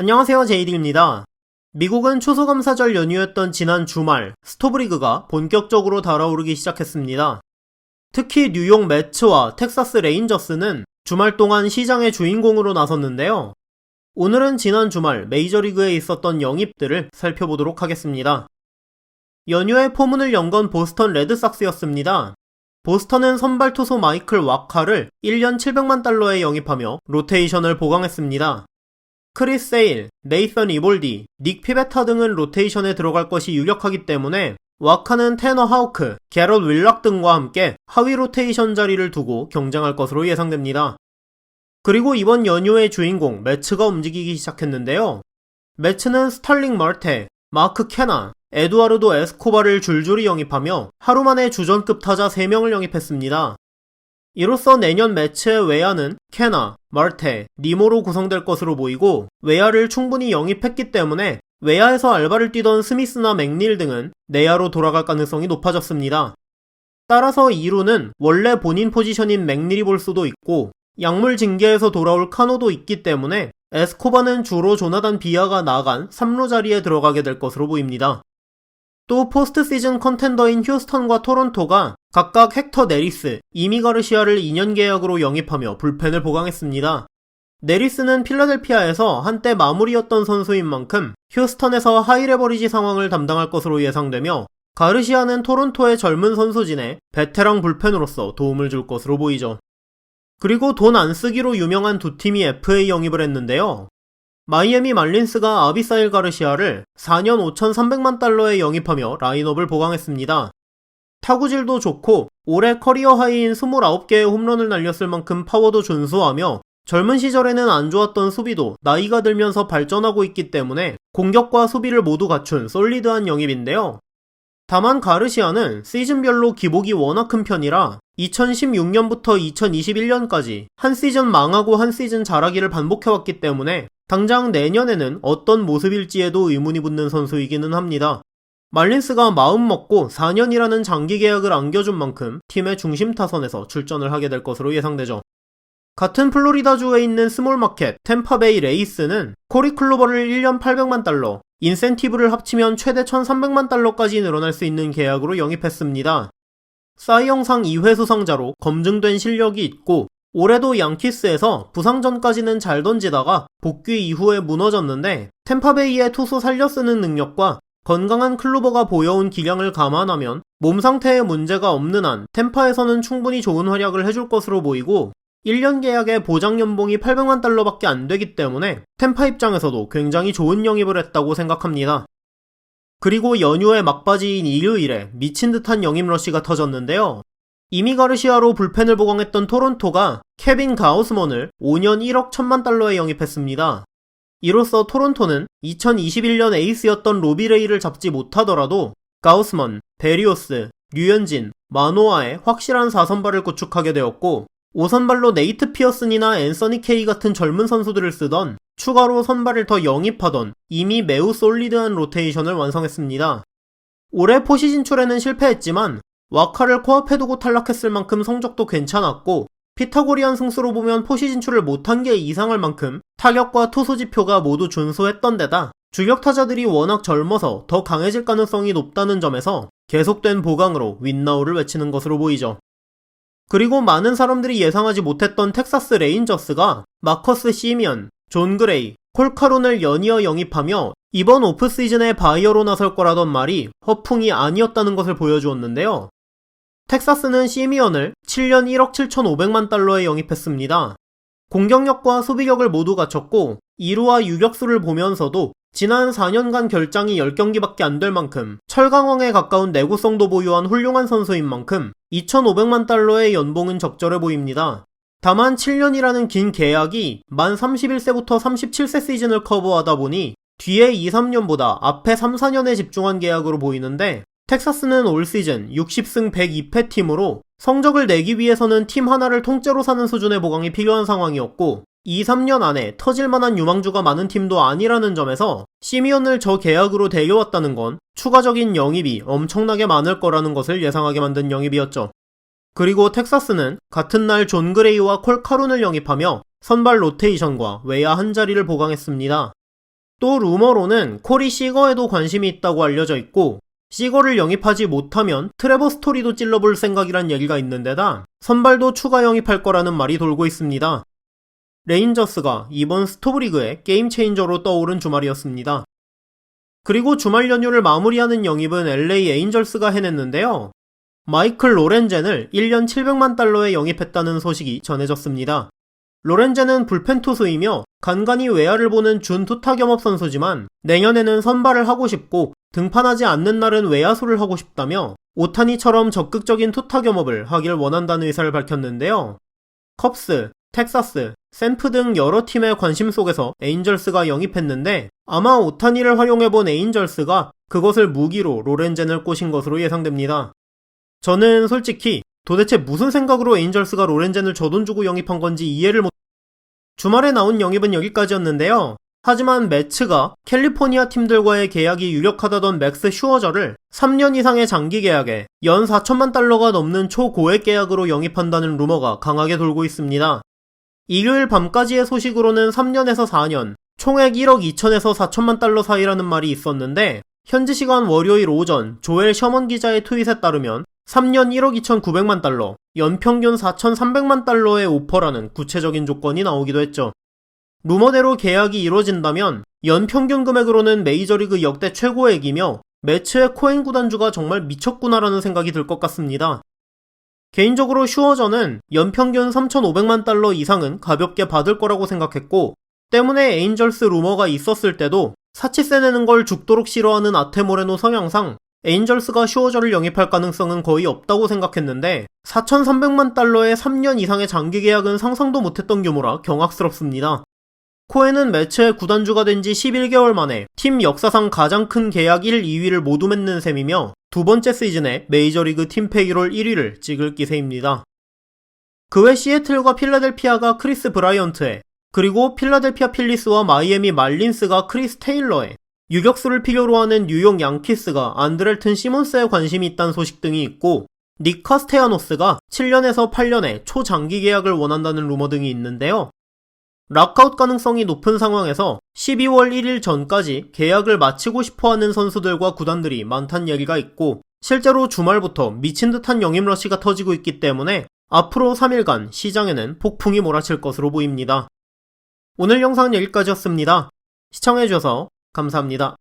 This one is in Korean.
안녕하세요, 제이디입니다. 미국은 추수감사절 연휴였던 지난 주말, 스토브리그가 본격적으로 달아오르기 시작했습니다. 특히 뉴욕 매츠와 텍사스 레인저스는 주말 동안 시장의 주인공으로 나섰는데요. 오늘은 지난 주말 메이저리그에 있었던 영입들을 살펴보도록 하겠습니다. 연휴에 포문을 연 건 보스턴 레드삭스였습니다. 보스턴은 선발 투수 마이클 와카를 1년 700만 달러에 영입하며 로테이션을 보강했습니다. 크리스 세일, 네이선 이볼디, 닉 피베타 등은 로테이션에 들어갈 것이 유력하기 때문에 와카는 테너 하우크, 게럿 윌락 등과 함께 하위 로테이션 자리를 두고 경쟁할 것으로 예상됩니다. 그리고 이번 연휴의 주인공 매츠가 움직이기 시작했는데요. 매츠는 스탈링 멀테, 마크 캐나, 에두아르도 에스코바를 줄줄이 영입하며 하루 만에 주전급 타자 3명을 영입했습니다. 이로써 내년 매츠의 외야는 캐나, 멀테, 니모로 구성될 것으로 보이고 외야를 충분히 영입했기 때문에 외야에서 알바를 뛰던 스미스나 맥닐 등은 내야로 돌아갈 가능성이 높아졌습니다. 따라서 2루는 원래 본인 포지션인 맥닐이 볼 수도 있고 약물 징계에서 돌아올 카노도 있기 때문에 에스코바는 주로 조나단 비아가 나간 3루 자리에 들어가게 될 것으로 보입니다. 또 포스트 시즌 컨텐더인 휴스턴과 토론토가 각각 헥터 네리스, 이미 가르시아를 2년 계약으로 영입하며 불펜을 보강했습니다. 네리스는 필라델피아에서 한때 마무리였던 선수인 만큼 휴스턴에서 하이레버리지 상황을 담당할 것으로 예상되며 가르시아는 토론토의 젊은 선수진에 베테랑 불펜으로서 도움을 줄 것으로 보이죠. 그리고 돈 안 쓰기로 유명한 두 팀이 FA 영입을 했는데요. 마이애미 말린스가 아비사일 가르시아를 4년 5,300만 달러에 영입하며 라인업을 보강했습니다. 타구질도 좋고 올해 커리어 하이인 29개의 홈런을 날렸을 만큼 파워도 준수하며 젊은 시절에는 안 좋았던 수비도 나이가 들면서 발전하고 있기 때문에 공격과 수비를 모두 갖춘 솔리드한 영입인데요. 다만 가르시아는 시즌별로 기복이 워낙 큰 편이라 2016년부터 2021년까지 한 시즌 망하고 한 시즌 잘하기를 반복해왔기 때문에 당장 내년에는 어떤 모습일지에도 의문이 붙는 선수이기는 합니다. 말린스가 마음먹고 4년이라는 장기 계약을 안겨준 만큼 팀의 중심 타선에서 출전을 하게 될 것으로 예상되죠. 같은 플로리다주에 있는 스몰마켓 템파베이 레이스는 코리 클로버를 1년 800만 달러, 인센티브를 합치면 최대 1300만 달러까지 늘어날 수 있는 계약으로 영입했습니다. 사이영상 2회 수상자로 검증된 실력이 있고 올해도 양키스에서 부상 전까지는 잘 던지다가 복귀 이후에 무너졌는데 템파베이의 투수 살려 쓰는 능력과 건강한 클로버가 보여온 기량을 감안하면 몸 상태에 문제가 없는 한 템파에서는 충분히 좋은 활약을 해줄 것으로 보이고 1년 계약에 보장 연봉이 800만 달러밖에 안 되기 때문에 템파 입장에서도 굉장히 좋은 영입을 했다고 생각합니다. 그리고 연휴의 막바지인 일요일에 미친 듯한 영입 러시가 터졌는데요. 이미 가르시아로 불펜을 보강했던 토론토가 케빈 가우스먼을 5년 1억 1000만 달러에 영입했습니다. 이로써 토론토는 2021년 에이스였던 로비레이를 잡지 못하더라도 가우스먼, 베리오스, 류현진, 마노아의 확실한 4선발을 구축하게 되었고 5선발로 네이트 피어슨이나 앤서니 케이 같은 젊은 선수들을 쓰던 추가로 선발을 더 영입하던 이미 매우 솔리드한 로테이션을 완성했습니다. 올해 포시 진출에는 실패했지만 와카를 코앞에 두고 탈락했을 만큼 성적도 괜찮았고 피타고리안 승수로 보면 포시 진출을 못한 게 이상할 만큼 타격과 투수 지표가 모두 준수했던 데다 주력 타자들이 워낙 젊어서 더 강해질 가능성이 높다는 점에서 계속된 보강으로 윈나우를 외치는 것으로 보이죠. 그리고 많은 사람들이 예상하지 못했던 텍사스 레인저스가 마커스 시미언, 존 그레이, 콜카론을 연이어 영입하며 이번 오프시즌에 바이어로 나설 거라던 말이 허풍이 아니었다는 것을 보여주었는데요. 텍사스는 시미언을 7년 1억 7,500만 달러에 영입했습니다. 공격력과 수비력을 모두 갖췄고 2루와 유격수를 보면서도 지난 4년간 결장이 10경기밖에 안 될 만큼 철강왕에 가까운 내구성도 보유한 훌륭한 선수인 만큼 2,500만 달러의 연봉은 적절해 보입니다. 다만 7년이라는 긴 계약이 만 31세부터 37세 시즌을 커버하다 보니 뒤에 2, 3년보다 앞에 3, 4년에 집중한 계약으로 보이는데 텍사스는 올 시즌 60승 102패 팀으로 성적을 내기 위해서는 팀 하나를 통째로 사는 수준의 보강이 필요한 상황이었고 2, 3년 안에 터질만한 유망주가 많은 팀도 아니라는 점에서 시미언을 저 계약으로 데려왔다는 건 추가적인 영입이 엄청나게 많을 거라는 것을 예상하게 만든 영입이었죠. 그리고 텍사스는 같은 날 존 그레이와 콜 카룬을 영입하며 선발 로테이션과 외야 한 자리를 보강했습니다. 또 루머로는 콜이 시거에도 관심이 있다고 알려져 있고, 시거를 영입하지 못하면 트레버 스토리도 찔러볼 생각이란 얘기가 있는데다 선발도 추가 영입할 거라는 말이 돌고 있습니다. 레인저스가 이번 스토브리그의 게임 체인저로 떠오른 주말이었습니다. 그리고 주말 연휴를 마무리하는 영입은 LA 에인절스가 해냈는데요. 마이클 로렌젠을 1년 700만 달러에 영입했다는 소식이 전해졌습니다. 로렌젠은 불펜 투수이며 간간히 외야를 보는 준 투타 겸업 선수지만 내년에는 선발을 하고 싶고 등판하지 않는 날은 외야수를 하고 싶다며 오타니처럼 적극적인 투타 겸업을 하길 원한다는 의사를 밝혔는데요. 컵스, 텍사스, 샌프 등 여러 팀의 관심 속에서 에인절스가 영입했는데 아마 오타니를 활용해본 에인절스가 그것을 무기로 로렌젠을 꼬신 것으로 예상됩니다. 저는 솔직히 도대체 무슨 생각으로 에인절스가 로렌젠을 저돈 주고 영입한 건지 이해를 못... 주말에 나온 영입은 여기까지였는데요. 하지만 매츠가 캘리포니아 팀들과의 계약이 유력하다던 맥스 슈어저를 3년 이상의 장기 계약에 연 4천만 달러가 넘는 초고액 계약으로 영입한다는 루머가 강하게 돌고 있습니다. 일요일 밤까지의 소식으로는 3년에서 4년, 총액 1억 2천에서 4천만 달러 사이라는 말이 있었는데 현지 시간 월요일 오전 조엘 셔먼 기자의 트윗에 따르면 3년 1억 2,900만 달러, 연평균 4,300만 달러의 오퍼라는 구체적인 조건이 나오기도 했죠. 루머대로 계약이 이루어진다면 연평균 금액으로는 메이저리그 역대 최고액이며 매츠의 코엔 구단주가 정말 미쳤구나라는 생각이 들 것 같습니다. 개인적으로 슈어저는 연평균 3,500만 달러 이상은 가볍게 받을 거라고 생각했고 때문에 에인절스 루머가 있었을 때도 사치세 내는 걸 죽도록 싫어하는 아테모레노 성향상 에인절스가 슈어저를 영입할 가능성은 거의 없다고 생각했는데 4,300만 달러의 3년 이상의 장기 계약은 상상도 못했던 규모라 경악스럽습니다. 코엔은 매츠의 구단주가 된 지 11개월 만에 팀 역사상 가장 큰 계약 1, 2위를 모두 맺는 셈이며 두 번째 시즌에 메이저리그 팀 페이롤 1위를 찍을 기세입니다. 그 외 시애틀과 필라델피아가 크리스 브라이언트에 그리고 필라델피아 필리스와 마이애미 말린스가 크리스 테일러에 유격수를 필요로 하는 뉴욕 양키스가 안드렐튼 시몬스에 관심이 있다는 소식 등이 있고 닉 카스테야노스가 7년에서 8년의 초장기 계약을 원한다는 루머 등이 있는데요. 락아웃 가능성이 높은 상황에서 12월 1일 전까지 계약을 마치고 싶어하는 선수들과 구단들이 많다는 얘기가 있고 실제로 주말부터 미친 듯한 영입 러시가 터지고 있기 때문에 앞으로 3일간 시장에는 폭풍이 몰아칠 것으로 보입니다. 오늘 영상은 여기까지였습니다. 시청해주셔서 감사합니다.